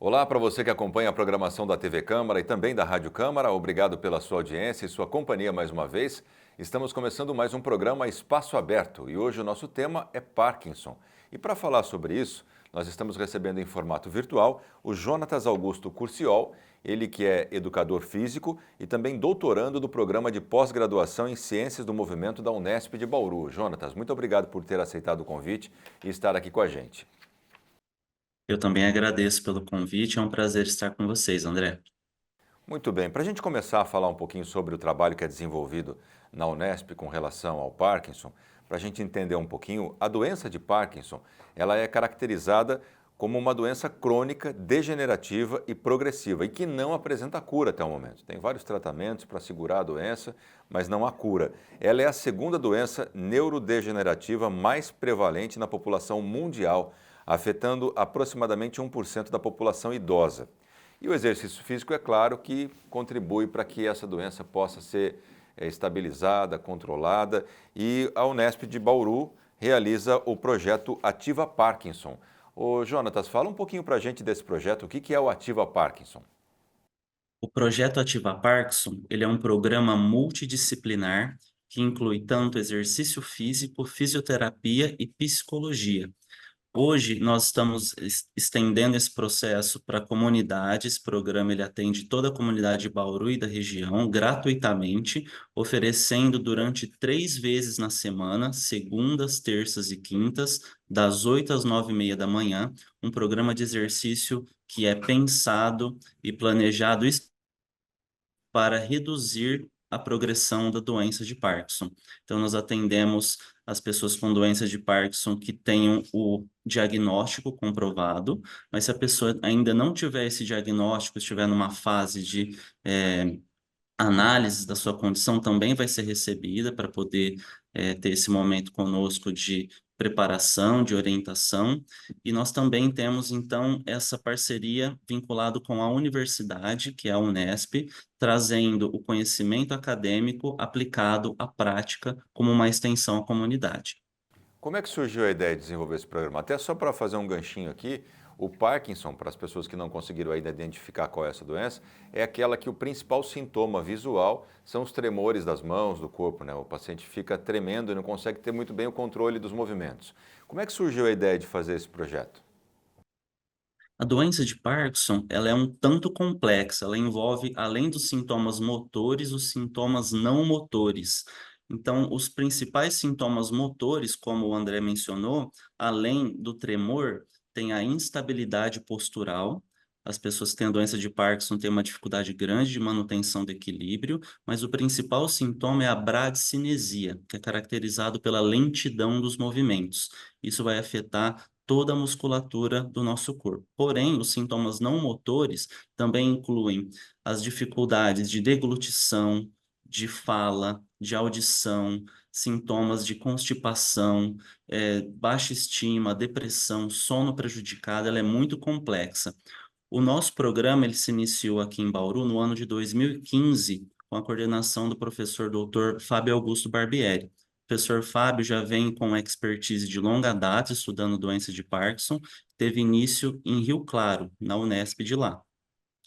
Olá para você que acompanha a programação da TV Câmara e também da Rádio Câmara. Obrigado pela sua audiência e sua companhia mais uma vez. Estamos começando mais um programa Espaço Aberto e hoje o nosso tema é Parkinson. E para falar sobre isso, nós estamos recebendo em formato virtual o Jonatas Augusto Curciol, ele que é educador físico e também doutorando do programa de pós-graduação em Ciências do Movimento da Unesp de Bauru. Jonatas, muito obrigado por ter aceitado o convite e estar aqui com a gente. Eu também agradeço pelo convite, é um prazer estar com vocês, André. Muito bem, para a gente começar a falar um pouquinho sobre o trabalho que é desenvolvido na Unesp com relação ao Parkinson, para a gente entender um pouquinho, a doença de Parkinson, ela é caracterizada como uma doença crônica, degenerativa e progressiva e que não apresenta cura até o momento. Tem vários tratamentos para segurar a doença, mas não há cura. Ela é a segunda doença neurodegenerativa mais prevalente na população mundial, afetando aproximadamente 1% da população idosa. E o exercício físico, é claro, que contribui para que essa doença possa ser estabilizada, controlada. E a Unesp de Bauru realiza o projeto Ativa Parkinson. Ô, Jonatas, fala um pouquinho para a gente desse projeto. O que é o Ativa Parkinson? O projeto Ativa Parkinson, ele é um programa multidisciplinar que inclui tanto exercício físico, fisioterapia e psicologia. Hoje, nós estamos estendendo esse processo para a comunidade. Esse programa ele atende toda a comunidade de Bauru e da região gratuitamente, oferecendo durante 3 vezes na semana, segundas, terças e quintas, das 8 às 9h30 da manhã, um programa de exercício que é pensado e planejado para reduzir a progressão da doença de Parkinson. Então, nós atendemos as pessoas com doença de Parkinson que tenham o diagnóstico comprovado, mas se a pessoa ainda não tiver esse diagnóstico, estiver numa fase de análise da sua condição, também vai ser recebida para poder ter esse momento conosco de preparação, de orientação, e nós também temos, então, essa parceria vinculado com a universidade, que é a Unesp, trazendo o conhecimento acadêmico aplicado à prática como uma extensão à comunidade. Como é que surgiu a ideia de desenvolver esse programa? Até só para fazer um ganchinho aqui, o Parkinson, para as pessoas que não conseguiram ainda identificar qual é essa doença, é aquela que o principal sintoma visual são os tremores das mãos, do corpo, né? O paciente fica tremendo e não consegue ter muito bem o controle dos movimentos. Como é que surgiu a ideia de fazer esse projeto? A doença de Parkinson, ela é um tanto complexa, ela envolve, além dos sintomas motores, os sintomas não motores. Então, os principais sintomas motores, como o André mencionou, além do tremor, tem a instabilidade postural. As pessoas que têm a doença de Parkinson têm uma dificuldade grande de manutenção do equilíbrio, mas o principal sintoma é a bradicinesia, que é caracterizado pela lentidão dos movimentos. Isso vai afetar toda a musculatura do nosso corpo. Porém, os sintomas não motores também incluem as dificuldades de deglutição, de fala, de audição, sintomas de constipação, baixa estima, depressão, sono prejudicado, ela é muito complexa. O nosso programa ele se iniciou aqui em Bauru no ano de 2015, com a coordenação do professor doutor Fábio Augusto Barbieri. O professor Fábio já vem com expertise de longa data estudando doença de Parkinson, teve início em Rio Claro, na Unesp de lá.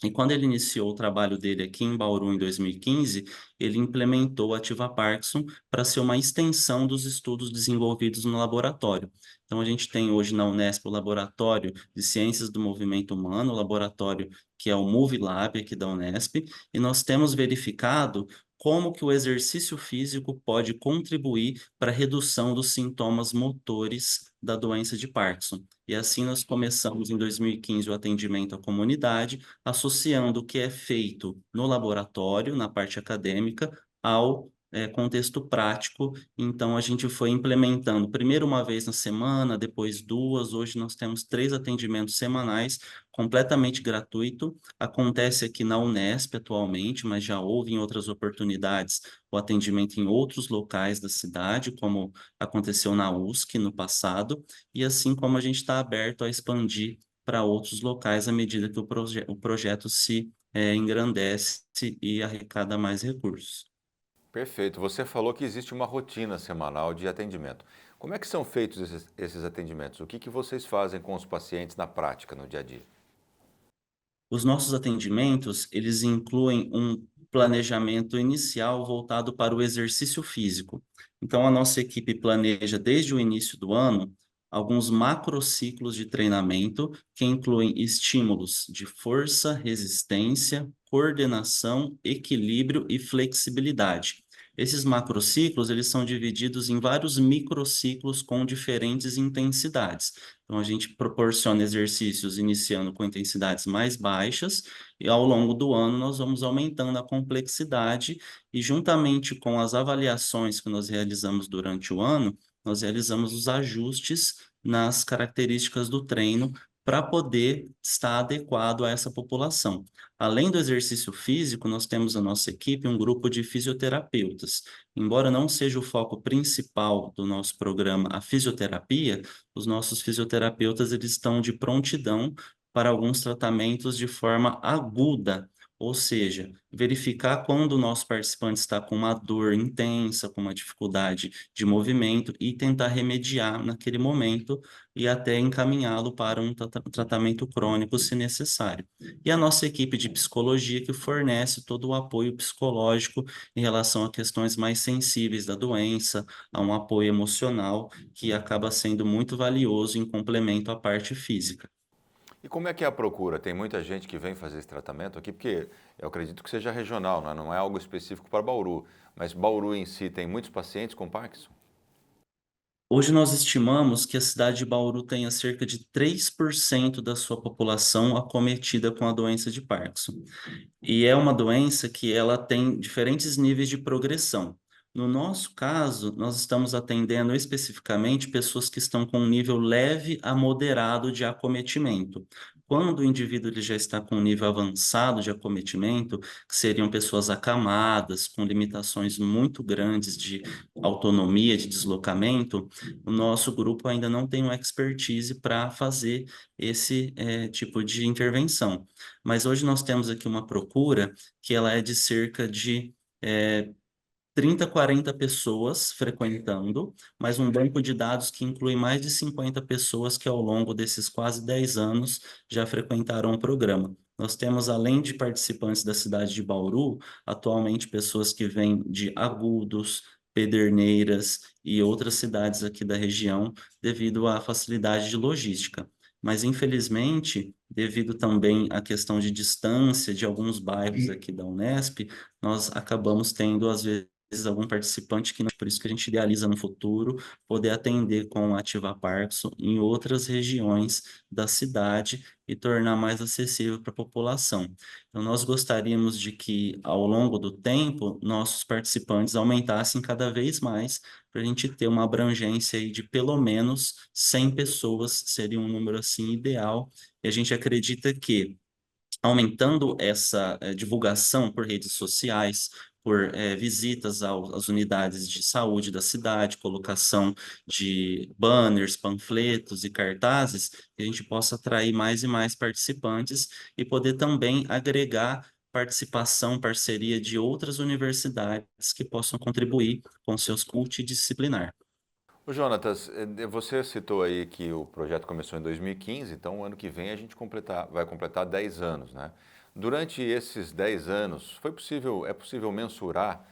E quando ele iniciou o trabalho dele aqui em Bauru em 2015, ele implementou a Ativa Parkinson para ser uma extensão dos estudos desenvolvidos no laboratório. Então, a gente tem hoje na Unesp o Laboratório de Ciências do Movimento Humano, o laboratório que é o MoveLab aqui da Unesp, e nós temos verificado como que o exercício físico pode contribuir para a redução dos sintomas motores da doença de Parkinson. E assim nós começamos em 2015 o atendimento à comunidade, associando o que é feito no laboratório, na parte acadêmica, ao contexto prático. Então, a gente foi implementando primeiro uma vez na semana, depois duas. Hoje nós temos 3 atendimentos semanais, completamente gratuito. Acontece aqui na Unesp atualmente, mas já houve em outras oportunidades o atendimento em outros locais da cidade, como aconteceu na USC no passado, e assim como a gente está aberto a expandir para outros locais à medida que o projeto se engrandece e arrecada mais recursos. Perfeito. Você falou que existe uma rotina semanal de atendimento. Como é que são feitos esses atendimentos? O que vocês fazem com os pacientes na prática, no dia a dia? Os nossos atendimentos, eles incluem um planejamento inicial voltado para o exercício físico. Então, a nossa equipe planeja desde o início do ano alguns macrociclos de treinamento que incluem estímulos de força, resistência, coordenação, equilíbrio e flexibilidade. Esses macrociclos, eles são divididos em vários microciclos com diferentes intensidades. Então, a gente proporciona exercícios iniciando com intensidades mais baixas, e ao longo do ano nós vamos aumentando a complexidade, e juntamente com as avaliações que nós realizamos durante o ano, nós realizamos os ajustes nas características do treino para poder estar adequado a essa população. Além do exercício físico, nós temos na nossa equipe um grupo de fisioterapeutas. Embora não seja o foco principal do nosso programa a fisioterapia, os nossos fisioterapeutas eles estão de prontidão para alguns tratamentos de forma aguda, ou seja, verificar quando o nosso participante está com uma dor intensa, com uma dificuldade de movimento e tentar remediar naquele momento e até encaminhá-lo para um tratamento crônico se necessário. E a nossa equipe de psicologia que fornece todo o apoio psicológico em relação a questões mais sensíveis da doença, a um apoio emocional que acaba sendo muito valioso em complemento à parte física. E como é que é a procura? Tem muita gente que vem fazer esse tratamento aqui, porque eu acredito que seja regional, não é algo específico para Bauru, mas Bauru em si tem muitos pacientes com Parkinson? Hoje nós estimamos que a cidade de Bauru tenha cerca de 3% da sua população acometida com a doença de Parkinson. E é uma doença que ela tem diferentes níveis de progressão. No nosso caso, nós estamos atendendo especificamente pessoas que estão com um nível leve a moderado de acometimento. Quando o indivíduo ele já está com um nível avançado de acometimento, que seriam pessoas acamadas, com limitações muito grandes de autonomia, de deslocamento, o nosso grupo ainda não tem uma expertise para fazer esse tipo de intervenção. Mas hoje nós temos aqui uma procura que ela é de cerca de 30, 40 pessoas frequentando, mas um banco de dados que inclui mais de 50 pessoas que ao longo desses quase 10 anos já frequentaram o programa. Nós temos, além de participantes da cidade de Bauru, atualmente pessoas que vêm de Agudos, Pederneiras e outras cidades aqui da região, devido à facilidade de logística. Mas, infelizmente, devido também à questão de distância de alguns bairros aqui da Unesp, nós acabamos tendo, às vezes, algum participante que não, por isso que a gente idealiza no futuro poder atender com o Ativa Parkinson em outras regiões da cidade e tornar mais acessível para a população. Então, nós gostaríamos de que, ao longo do tempo, nossos participantes aumentassem cada vez mais, para a gente ter uma abrangência aí de pelo menos 100 pessoas, seria um número assim ideal, e a gente acredita que aumentando essa divulgação por redes sociais, por visitas às unidades de saúde da cidade, colocação de banners, panfletos e cartazes, que a gente possa atrair mais e mais participantes e poder também agregar participação, parceria de outras universidades que possam contribuir com seus multidisciplinar. O Jonatas, você citou aí que o projeto começou em 2015, então o ano que vem a gente vai completar 10 anos, né? Durante esses 10 anos, é possível mensurar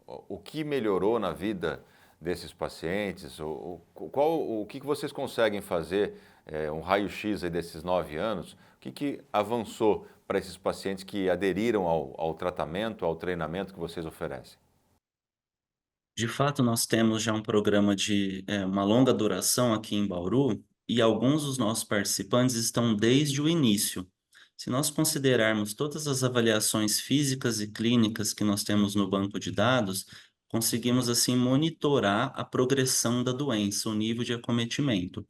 o que melhorou na vida desses pacientes? O que vocês conseguem fazer, um raio-x aí desses 9 anos? O que avançou para esses pacientes que aderiram ao tratamento, ao treinamento que vocês oferecem? De fato, nós temos já um programa de uma longa duração aqui em Bauru e alguns dos nossos participantes estão desde o início. Se nós considerarmos todas as avaliações físicas e clínicas que nós temos no banco de dados, conseguimos assim monitorar a progressão da doença, o nível de acometimento.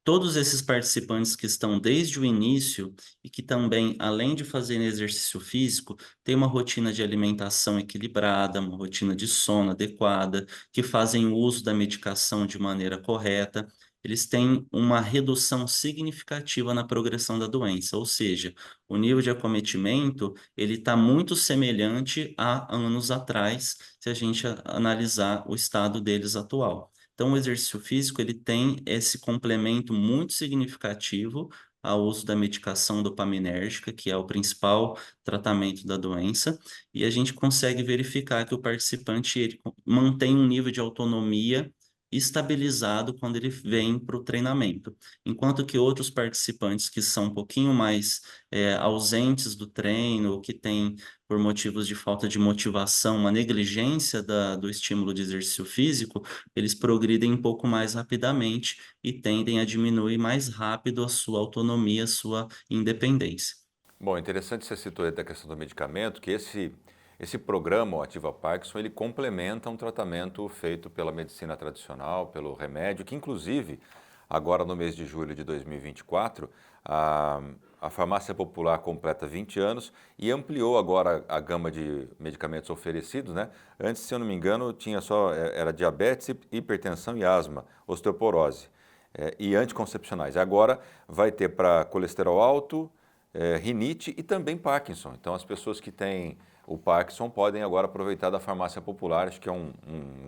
Todos esses participantes que estão desde o início e que também, além de fazerem exercício físico, têm uma rotina de alimentação equilibrada, uma rotina de sono adequada, que fazem uso da medicação de maneira correta, eles têm uma redução significativa na progressão da doença, ou seja, o nível de acometimento, ele está muito semelhante a anos atrás, se a gente analisar o estado deles atual. Então, o exercício físico ele tem esse complemento muito significativo ao uso da medicação dopaminérgica, que é o principal tratamento da doença, e a gente consegue verificar que o participante ele mantém um nível de autonomia estabilizado quando ele vem para o treinamento, enquanto que outros participantes que são um pouquinho mais ausentes do treino, ou que têm, por motivos de falta de motivação, uma negligência do estímulo de exercício físico, eles progridem um pouco mais rapidamente e tendem a diminuir mais rápido a sua autonomia, a sua independência. Bom, interessante você citou aí da questão do medicamento, que esse programa, o Ativa Parkinson, ele complementa um tratamento feito pela medicina tradicional, pelo remédio, que inclusive, agora no mês de julho de 2024, a farmácia popular completa 20 anos e ampliou agora a gama de medicamentos oferecidos, né? Antes, se eu não me engano, tinha só, era diabetes, hipertensão e asma, osteoporose, e anticoncepcionais. Agora vai ter para colesterol alto, rinite e também Parkinson. Então, as pessoas que têm o Parkinson podem agora aproveitar da farmácia popular, acho que é um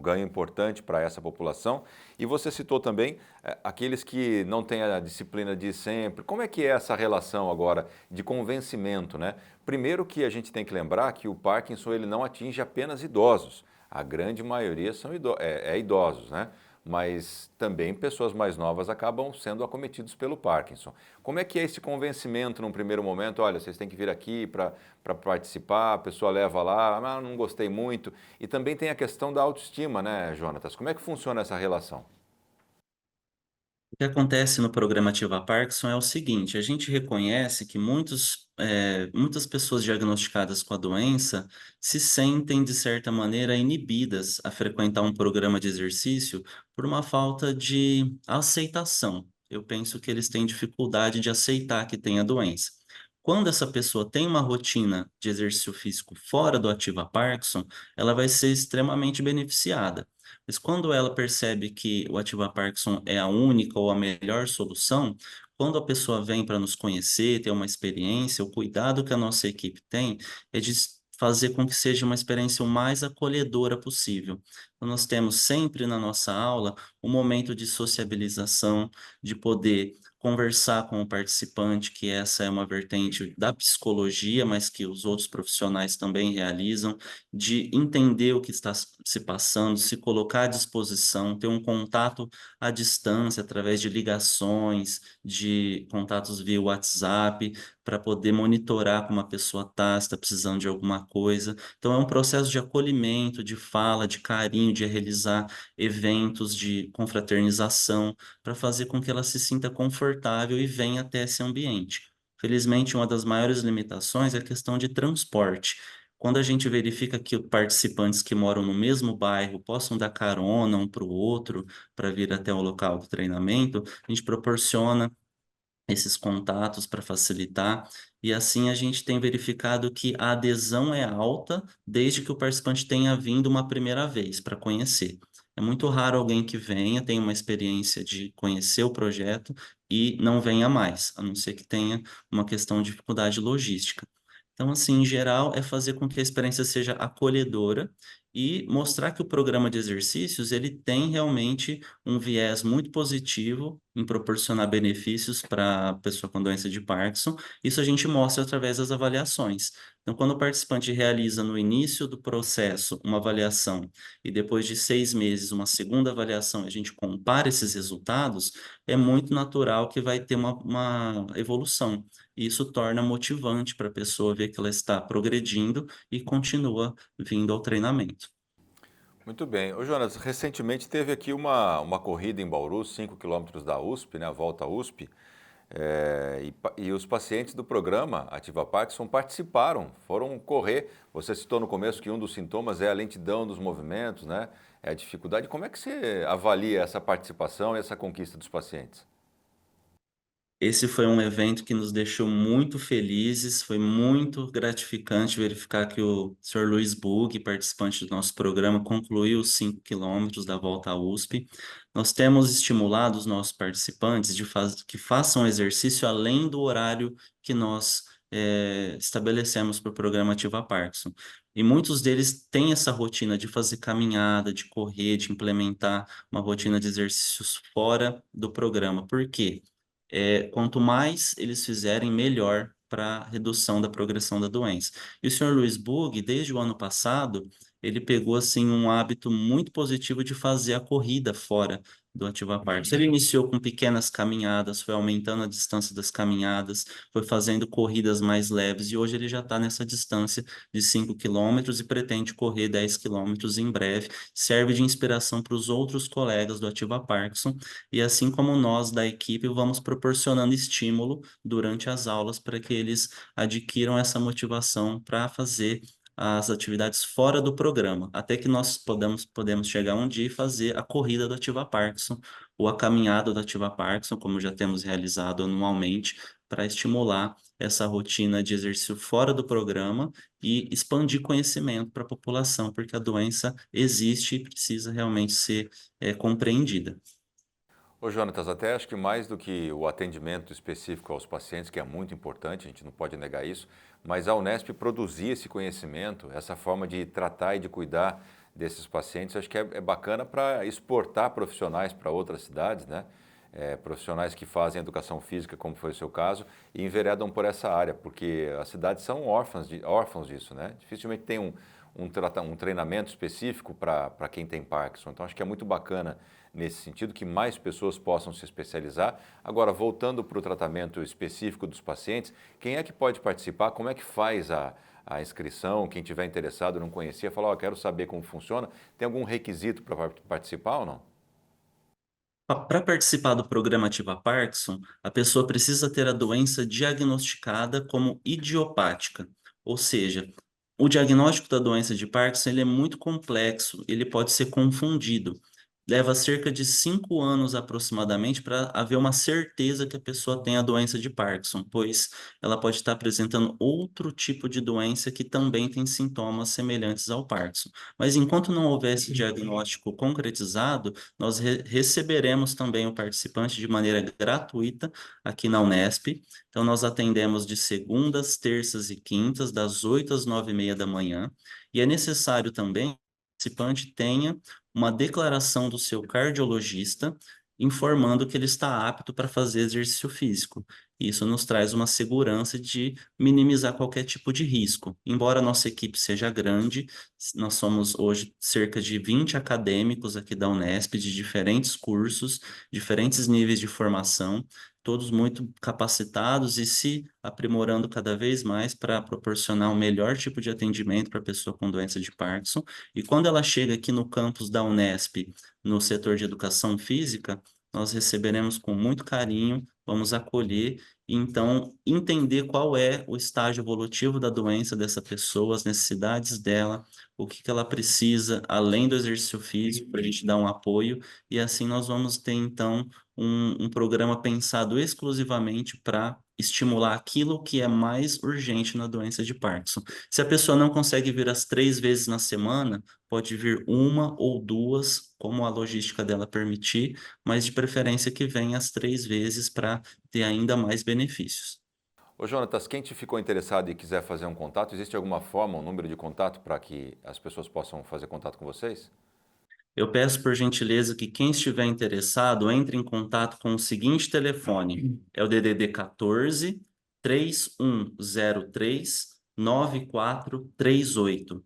ganho importante para essa população. E você citou também aqueles que não têm a disciplina de ir sempre. Como é que é essa relação agora de convencimento, né? Primeiro que a gente tem que lembrar que o Parkinson ele não atinge apenas idosos. A grande maioria são idosos, né? Mas também pessoas mais novas acabam sendo acometidos pelo Parkinson. Como é que é esse convencimento num primeiro momento? Olha, vocês têm que vir aqui para participar, a pessoa leva lá, ah, não gostei muito. E também tem a questão da autoestima, né, Jonatas? Como é que funciona essa relação? O que acontece no programa Ativa Parkinson é o seguinte: a gente reconhece que muitas pessoas diagnosticadas com a doença se sentem, de certa maneira, inibidas a frequentar um programa de exercício por uma falta de aceitação. Eu penso que eles têm dificuldade de aceitar que tem a doença. Quando essa pessoa tem uma rotina de exercício físico fora do Ativa Parkinson, ela vai ser extremamente beneficiada. Mas quando ela percebe que o Ativa Parkinson é a única ou a melhor solução, quando a pessoa vem para nos conhecer, ter uma experiência, o cuidado que a nossa equipe tem é de fazer com que seja uma experiência o mais acolhedora possível. Então, nós temos sempre na nossa aula um momento de sociabilização, de poder conversar com o participante, que essa é uma vertente da psicologia, mas que os outros profissionais também realizam, de entender o que está se passando, se colocar à disposição, ter um contato à distância, através de ligações, de contatos via WhatsApp, para poder monitorar como a pessoa está, se está precisando de alguma coisa. Então, é um processo de acolhimento, de fala, de carinho, de realizar eventos de confraternização, para fazer com que ela se sinta confortável e venha até esse ambiente. Felizmente, uma das maiores limitações é a questão de transporte. Quando a gente verifica que participantes que moram no mesmo bairro possam dar carona um para o outro para vir até o local do treinamento, a gente proporciona esses contatos para facilitar, e assim a gente tem verificado que a adesão é alta desde que o participante tenha vindo uma primeira vez para conhecer. É muito raro alguém que venha, tenha uma experiência de conhecer o projeto e não venha mais, a não ser que tenha uma questão de dificuldade logística. Então, assim, em geral, é fazer com que a experiência seja acolhedora e mostrar que o programa de exercícios ele tem realmente um viés muito positivo em proporcionar benefícios para a pessoa com doença de Parkinson. Isso a gente mostra através das avaliações. Então, quando o participante realiza no início do processo uma avaliação e depois de 6 meses uma segunda avaliação, a gente compara esses resultados, é muito natural que vai ter uma evolução. E isso torna motivante para a pessoa ver que ela está progredindo e continua vindo ao treinamento. Muito bem. Ô, Jonas, recentemente teve aqui uma corrida em Bauru, 5 quilômetros da USP, né, a Volta USP, e os pacientes do programa Ativa Parkinson participaram, foram correr. Você citou no começo que um dos sintomas é a lentidão dos movimentos, né? É a dificuldade. Como é que você avalia essa participação e essa conquista dos pacientes? Esse foi um evento que nos deixou muito felizes, foi muito gratificante verificar que o Sr. Luiz Bug, participante do nosso programa, concluiu os 5 quilômetros da volta à USP. Nós temos estimulado os nossos participantes que façam exercício além do horário que nós estabelecemos para o programa Ativa Parkinson. E muitos deles têm essa rotina de fazer caminhada, de correr, de implementar uma rotina de exercícios fora do programa. Por quê? quanto mais eles fizerem, melhor para a redução da progressão da doença. E o senhor Luiz Bug, desde o ano passado, ele pegou assim um hábito muito positivo de fazer a corrida fora do Ativa Parks. Ele iniciou com pequenas caminhadas, foi aumentando a distância das caminhadas, foi fazendo corridas mais leves e hoje ele já está nessa distância de 5 quilômetros e pretende correr 10 quilômetros em breve. Serve de inspiração para os outros colegas do Ativa Parkinson e assim como nós da equipe vamos proporcionando estímulo durante as aulas para que eles adquiram essa motivação para fazer as atividades fora do programa, até que nós podemos chegar um dia e fazer a corrida do Ativa Parkinson ou a caminhada do Ativa Parkinson, como já temos realizado anualmente, para estimular essa rotina de exercício fora do programa e expandir conhecimento para a população, porque a doença existe e precisa realmente ser compreendida. Ô, Jonatas, até acho que mais do que o atendimento específico aos pacientes, que é muito importante, a gente não pode negar isso, mas a Unesp produzir esse conhecimento, essa forma de tratar e de cuidar desses pacientes, acho que é bacana para exportar profissionais para outras cidades, né? Profissionais que fazem educação física, como foi o seu caso, e enveredam por essa área, porque as cidades são órfãos disso, né? Dificilmente tem um treinamento específico para quem tem Parkinson. Então, acho que é muito bacana nesse sentido que mais pessoas possam se especializar. Agora, voltando para o tratamento específico dos pacientes, quem é que pode participar? Como é que faz a inscrição? Quem tiver interessado, não conhecia, fala, ó, quero saber como funciona. Tem algum requisito para participar ou não? Para participar do programa Ativa Parkinson, a pessoa precisa ter a doença diagnosticada como idiopática, ou seja, o diagnóstico da doença de Parkinson ele é muito complexo, ele pode ser confundido. Leva cerca de 5 anos aproximadamente para haver uma certeza que a pessoa tem a doença de Parkinson, pois ela pode estar apresentando outro tipo de doença que também tem sintomas semelhantes ao Parkinson. Mas enquanto não houver esse diagnóstico concretizado, nós receberemos também o participante de maneira gratuita aqui na Unesp. Então, nós atendemos de segundas, terças e quintas, das 8 às 9h30 da manhã. E é necessário também que o participante tenha uma declaração do seu cardiologista informando que ele está apto para fazer exercício físico. Isso nos traz uma segurança de minimizar qualquer tipo de risco. Embora a nossa equipe seja grande, nós somos hoje cerca de 20 acadêmicos aqui da Unesp, de diferentes cursos, diferentes níveis de formação, todos muito capacitados e se aprimorando cada vez mais para proporcionar o melhor tipo de atendimento para a pessoa com doença de Parkinson. E quando ela chega aqui no campus da Unesp, no setor de educação física, nós receberemos com muito carinho, vamos acolher e então entender qual é o estágio evolutivo da doença dessa pessoa, as necessidades dela, o que que ela precisa, além do exercício físico, para a gente dar um apoio, e assim nós vamos ter então um programa pensado exclusivamente para estimular aquilo que é mais urgente na doença de Parkinson. Se a pessoa não consegue vir as 3 vezes na semana, pode vir uma ou duas, como a logística dela permitir, mas de preferência que venha as 3 vezes para ter ainda mais benefícios. Ô, Jonatas, quem te ficou interessado e quiser fazer um contato, existe alguma forma, um número de contato para que as pessoas possam fazer contato com vocês? Eu peço por gentileza que quem estiver interessado entre em contato com o seguinte telefone, é o DDD 14 3103 9438.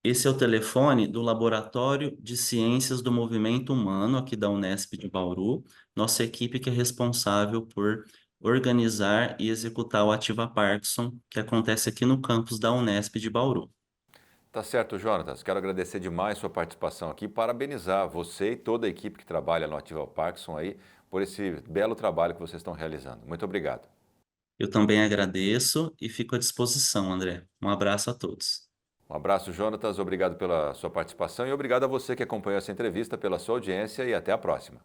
Esse é o telefone do Laboratório de Ciências do Movimento Humano, aqui da Unesp de Bauru, nossa equipe que é responsável por organizar e executar o Ativa Parkinson, que acontece aqui no campus da Unesp de Bauru. Tá certo, Jonatas. Quero agradecer demais sua participação aqui, parabenizar você e toda a equipe que trabalha no Ativa Parkinson aí por esse belo trabalho que vocês estão realizando. Muito obrigado. Eu também agradeço e fico à disposição, André. Um abraço a todos. Um abraço, Jonatas. Obrigado pela sua participação e obrigado a você que acompanhou essa entrevista, pela sua audiência e até a próxima.